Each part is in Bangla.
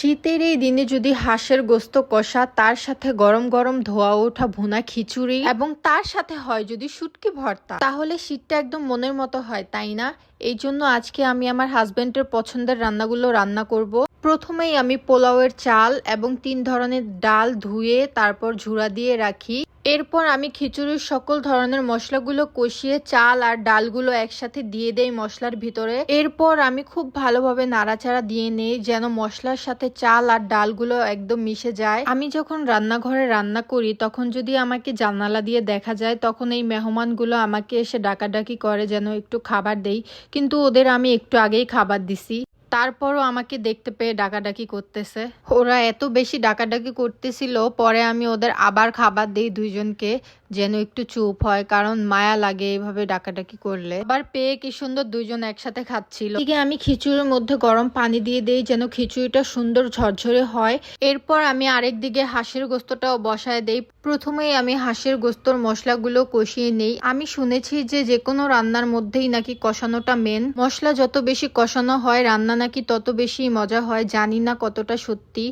শীতের এই দিনে যদি হাঁসের গোস্ত কষা, তার সাথে গরম গরম ধোয়া ওঠা ভুনা খিচুড়ি এবং তার সাথে হয় যদি শুটকি ভর্তা, তাহলে শীতটা একদম মনের মতো হয়, তাই না? এই জন্য আজকে আমি আমার হাজবেন্ডের পছন্দের রান্নাগুলো রান্না করব। প্রথমেই আমি পোলাওয়ের চাল এবং 3 ধরনের ডাল ধুয়ে তারপর ঝুড়া দিয়ে রাখি। এরপর আমি খিচুড়ির সকল ধরনের মশলাগুলো কষিয়ে চাল আর ডালগুলো একসাথে দিয়ে দেই মশলার ভিতরে। এরপর আমি খুব ভালোভাবে নাড়াচাড়া দিয়ে নেই যেন মশলার সাথে চাল আর ডালগুলো একদম মিশে যায়। আমি যখন রান্নাঘরে রান্না করি তখন যদি আমাকে জানালা দিয়ে দেখা যায়, তখন এই মেহমানগুলো আমাকে এসে ডাকাডাকি করে যেন একটু খাবার দেই, কিন্তু ওদের আমি একটু আগেই খাবার দিছি। তারপরও আমাকে দেখতে পেয়ে ডাকাডাকি করতেছে। ওরা এত বেশি ডাকাডাকি করতেছিল, পরে আমি ওদের আবার খাবার দিই দুইজনকে, যেন একটু চুপ হয়, কারণ মায়া লাগে এভাবে ডাকাডাকি করলে। আবার পেয়ে কি সুন্দর দুইজন একসাথে খাচ্ছিল। এদিকে আমি খিচুড়ির মধ্যে গরম পানি দিয়ে দেই যেন খিচুড়িটা সুন্দর ঝরঝরে হয়। এরপর আমি আরেক দিকে হাঁসের গোস্তটাও বসায় দেই। প্রথমেই আমি হাঁসের গোস্তর মশলাগুলো কষিয়ে নেই। আমি শুনেছি যে কোনো রান্নার মধ্যেই নাকি কষানোটা মেন। মশলা যত বেশি কষানো হয় রান্না নাকি তত বেশি মজা হয়। জানি না কতটা সত্যি।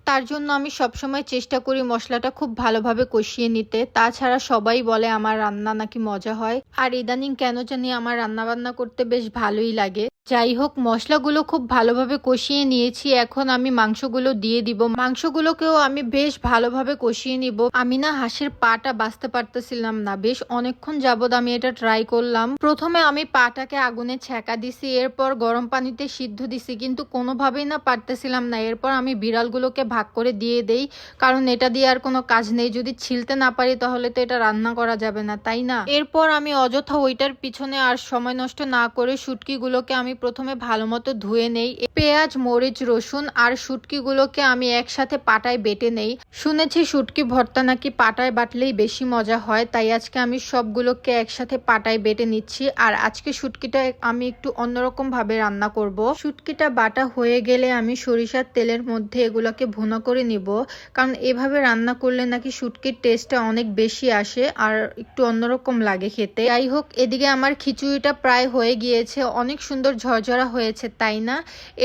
তার জন্য আমি সবসময় চেষ্টা করি মশলাটা খুব ভালোভাবে কষিয়ে নিতে। তাছাড়া সবাই বলে আমার রান্না নাকি মজা হয়, আর ইদানিং কেন জানি আমার রান্না বান্না করতে বেশ ভালোই লাগে। যাই হোক, মশলাগুলো খুব ভালোভাবে কষিয়ে নিয়েছি। এখন আমি মাংসগুলো দিয়ে দিব। মাংসগুলোকেও আমি বেশ ভালোভাবে কষিয়ে নিব। আমি না হাঁসের পাটা বাছতে পারতেছিলাম না, বেশ অনেকক্ষণ যাবত আমি এটা ট্রাই করলাম। প্রথমে আমি পাটাকে আগুনে ছ্যাঁকা দিছি, এরপর গরম পানিতে সিদ্ধ দিছি, কিন্তু কোনোভাবেই না পারতেছিলাম না। এরপর আমি বিড়ালগুলোকে ভাগ করে দিয়ে দেই, কারণ এটা দিয়ে আর কোনো কাজ নেই। যদি ছিলতে না পারি তাহলে তো এটা রান্না করা যাবে না, তাই না? এরপর আমি অযথা ওইটার পিছনে আর সময় নষ্ট না করে শুটকিগুলোকে আমি প্রথমে ভালো মতো ধুয়ে নেই। পেঁয়াজ, মরিচ, রসুন আর শুটকিগুলোকে আমি একসাথে পাটায় বেটে নেই। শুনেছি শুটকি ভর্তা নাকি পাটায় বাটলেই বেশি মজা হয়, তাই আজকে আমি সবগুলোকে একসাথে পাটায় বেটে নিচ্ছি। আর আজকে শুটকিটা আমি একটু অন্যরকম ভাবে রান্না করব। শুটকিটা বাটা হয়ে গেলে আমি সরিষার তেলের মধ্যে এগুলোকে ভুনা করে নিব, কারণ এভাবে রান্না করলে নাকি শুটকির টেস্টটা অনেক বেশি আসে আর একটু অন্যরকম লাগে খেতে। যাই হোক, এদিকে আমার খিচুড়িটা প্রায় হয়ে গিয়েছে, অনেক সুন্দর ঝরঝরা হয়েছে, তাই না?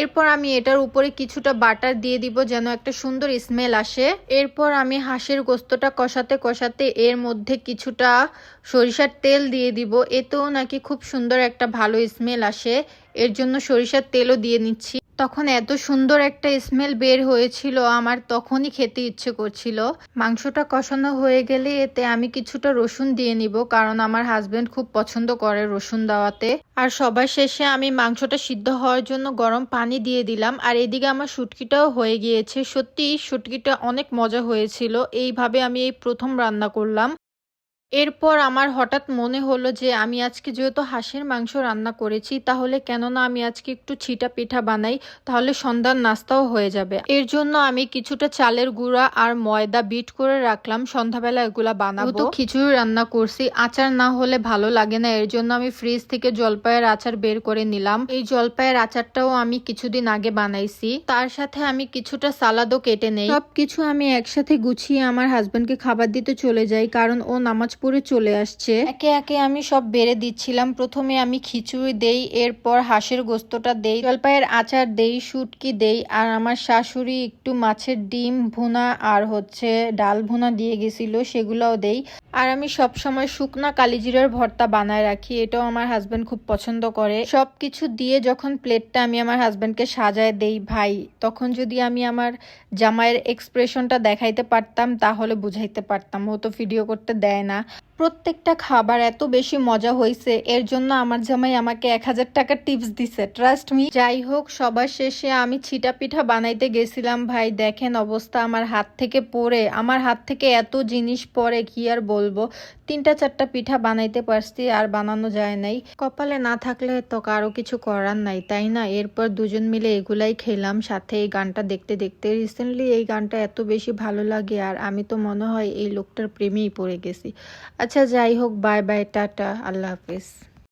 এরপর আমি এটার উপরে কিছুটা বাটার দিয়ে দিব যেন একটা সুন্দর স্মেল আসে। এরপর আমি হাঁসের গোস্তটা কষাতে কষাতে এর মধ্যে কিছুটা সরিষার তেল দিয়ে দিব। এতেও নাকি খুব সুন্দর একটা ভালো স্মেল আসে, এর জন্য সরিষার তেলও দিয়ে নিচ্ছি। তখন এত সুন্দর একটা স্মেল বের হয়েছিল, আমার তখনই খেতে ইচ্ছে করছিল। মাংসটা কষানো হয়ে গেলে এতে আমি কিছুটা রসুন দিয়ে নিব, কারণ আমার হাজবেন্ড খুব পছন্দ করে রসুন দেওয়াতে। আর সবার শেষে আমি মাংসটা সিদ্ধ হওয়ার জন্য গরম পানি দিয়ে দিলাম। আর এদিকে আমার শুটকিটাও হয়ে গিয়েছে। সত্যি শুটকিটা অনেক মজা হয়েছিল। এইভাবে আমি এই প্রথম রান্না করলাম। এরপর আমার হঠাৎ মনে হলো যে আমি আজকে যেহেতু হাঁসের মাংস রান্না করেছি, তাহলে কেন না আমি আজকে একটু ছিটা পিঠা বানাই, তাহলে সন্ধ্যার নাস্তাও হয়ে যাবে। এর জন্য আমি কিছুটা চালের গুঁড়া আর ময়দা বিট করে রাখলাম, সন্ধ্যাবেলা এগুলা বানাবো। তো খিচুড়ি রান্না করছি, আচার না হলে ভালো লাগে না, এর জন্য আমি ফ্রিজ থেকে জলপাইয়ের আচার বের করে নিলাম। এই জলপাইয়ের আচারটাও আমি কিছুদিন আগে বানাইছি। তার সাথে আমি কিছুটা সালাদও কেটে নেই। সবকিছু আমি একসাথে গুছিয়ে আমার হাজবেন্ডকে খাবার দিতে চলে যাই, কারণ ও নামাজ পড়ে চলে আসছে। একে একে আমি সব বেড়ে দিচ্ছিলাম। প্রথমে আমি খিচুড়ি দেই, এরপর হাঁসের গোস্তটা দেই, জলপাইয়ের আচার দেই, শুটকি দেই, আর আমার শাশুড়ি একটু মাছের ডিম ভুনা আর ডাল ভুনা দিয়ে গেছিল, সেগুলোও দেই। আর আমি সব সময় শুকনা কালিজিরার ভর্তা বানায় রাখি, এটাও আমার হাজবেন্ড খুব পছন্দ করে। সবকিছু দিয়ে যখন প্লেটটা আমি আমার হাজবেন্ডকে সাজায় দেই, ভাই, তখন যদি আমি আমার জামাইয়ের এক্সপ্রেশনটা দেখাইতে পারতাম তাহলে বুঝাইতে পারতাম। ও তো ভিডিও করতে দেয় না। প্রত্যেকটা খাবার এত বেশি মজা হয়েছে, এর জন্য আমার জামাই আমাকে 1000 টাকা টিপস দিছে, ট্রাস্ট মি। যাই হোক, সবার শেষে আমি ছিটা পিঠা বানাইতে গেছিলাম। ভাই দেখেন অবস্থা, আমার হাত থেকে পড়ে, আমার হাত থেকে এত জিনিস পড়ে কি আর বলবো। 3টা 4টা পিঠা বানাইতে পারছি, আর বানানো যায় নাই। কপালে না থাকলে তো কারো কিছু করার নাই, তাই না? এরপর দুজন মিলে এগুলাই খেলাম, সাথে এই গানটা দেখতে দেখতে। রিসেন্টলি এই গানটা এত বেশি ভালো লাগে, আর আমি তো মনে হয় এই লোকটার প্রেমেই পড়ে গেছি। আচ্ছা যাই হোক, বাই বাই, টাটা, আল্লাহ হাফিজ।